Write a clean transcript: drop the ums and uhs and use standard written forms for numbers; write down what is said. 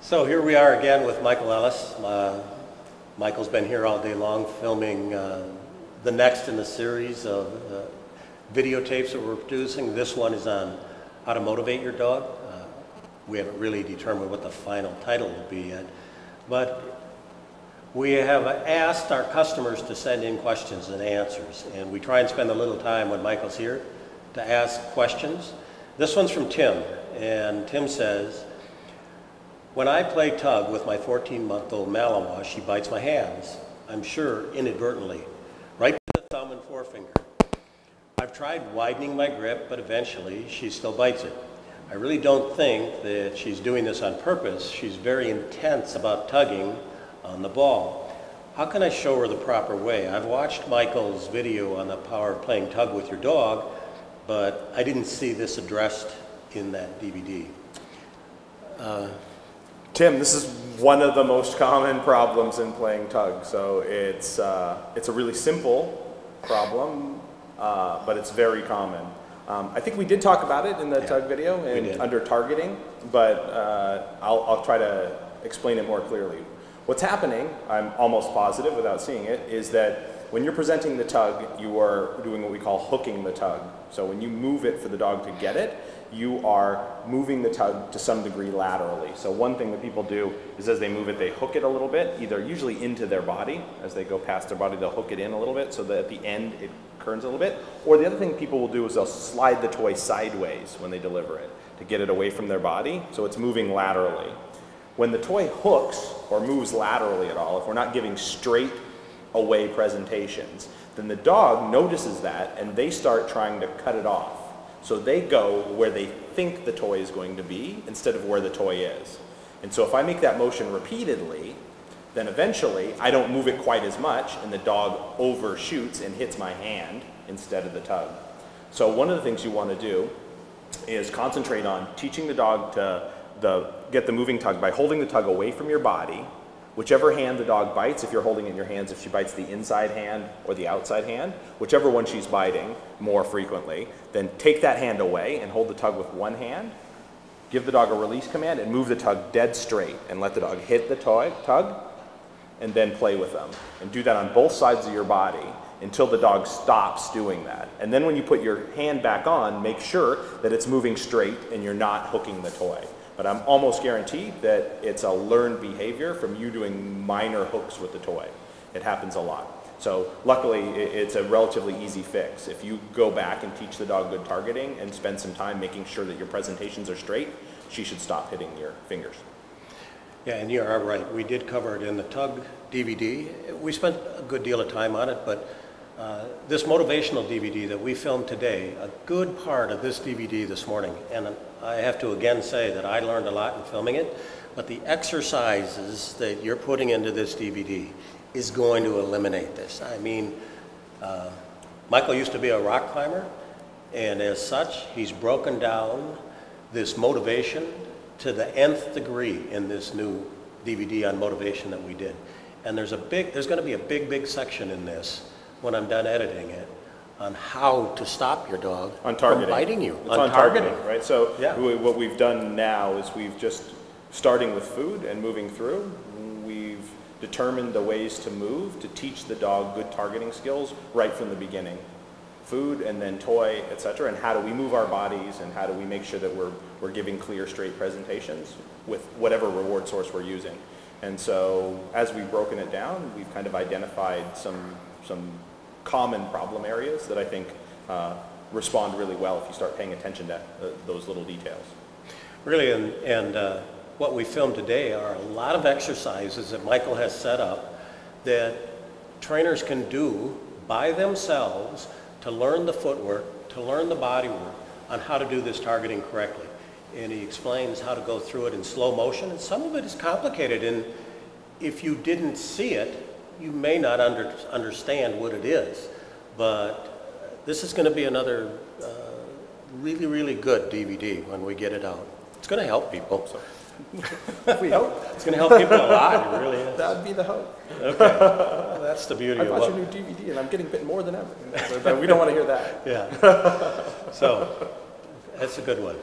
So here we are again with Michael Ellis. Michael's been here all day long filming the next in the series of videotapes that we're producing. This one is on how to motivate your dog. We haven't really determined what the final title will be yet, but we have asked our customers to send in questions and answers, and we try and spend a little time when Michael's here to ask questions. This one's from Tim, and Tim says, when I play tug with my 14-month-old Malinois, she bites my hands, I'm sure inadvertently, right to the thumb and forefinger. I've tried widening my grip, but eventually she still bites it. I really don't think that she's doing this on purpose. She's very intense about tugging on the ball. How can I show her the proper way? I've watched Michael's video on the Power of Playing Tug with your dog, but I didn't see this addressed in that DVD. Tim, this is one of the most common problems in playing tug. So it's a really simple problem, but it's very common. I think we did talk about it in the tug video and under targeting, but I'll try to explain it more clearly. What's happening, I'm almost positive without seeing it, is that when you're presenting the tug, you are doing what we call hooking the tug. So when you move it for the dog to get it, you are moving the tug to some degree laterally. So one thing that people do is as they move it, they hook it a little bit, either usually into their body. As they go past their body, they'll hook it in a little bit so that at the end it turns a little bit. Or the other thing people will do is they'll slide the toy sideways when they deliver it to get it away from their body, so it's moving laterally. When the toy hooks or moves laterally at all, if we're not giving straight away presentations, then the dog notices that and they start trying to cut it off. So they go where they think the toy is going to be instead of where the toy is. And so if I make that motion repeatedly, then eventually I don't move it quite as much and the dog overshoots and hits my hand instead of the tug. So one of the things you want to do is concentrate on teaching the dog to get the moving tug by holding the tug away from your body. Whichever hand the dog bites, if you're holding it in your hands, if she bites the inside hand or the outside hand, whichever one she's biting more frequently, then take that hand away and hold the tug with one hand, give the dog a release command and move the tug dead straight and let the dog hit the tug and then play with them. And do that on both sides of your body until the dog stops doing that. And then when you put your hand back on, make sure that it's moving straight and you're not hooking the toy. But I'm almost guaranteed that it's a learned behavior from you doing minor hooks with the toy. It happens a lot. So luckily, it's a relatively easy fix. If you go back and teach the dog good targeting and spend some time making sure that your presentations are straight, she should stop hitting your fingers. Yeah, and you are right. We did cover it in the Tug DVD. We spent a good deal of time on it, but this motivational DVD that we filmed today, a good part of this DVD this morning, and I have to again say that I learned a lot in filming it, but the exercises that you're putting into this DVD is going to eliminate this. I mean, Michael used to be a rock climber, and as such, he's broken down this motivation to the nth degree in this new DVD on motivation that we did. And there's going to be a big section in this when I'm done editing it on how to stop your dog from biting you. It's on targeting, right? So what we've done now is we've just, starting with food and moving through, we've determined the ways to move to teach the dog good targeting skills right from the beginning. Food and then toy, etc. And how do we move our bodies and how do we make sure that we're giving clear, straight presentations with whatever reward source we're using. And so as we've broken it down, we've kind of identified some common problem areas that I think respond really well if you start paying attention to those little details. Really, and what we filmed today are a lot of exercises that Michael has set up that trainers can do by themselves to learn the footwork, to learn the body work on how to do this targeting correctly. And he explains how to go through it in slow motion, and some of it is complicated, and if you didn't see it, you may not understand what it is, but this is going to be another really good DVD when we get it out. It's going to help people. So. We hope. It's going to help people a lot, it really is. That would be the hope. Okay, well, that's the beauty of it. I bought your new DVD and I'm getting bitten more than ever. But we don't want to hear that. Yeah. So, that's a good one.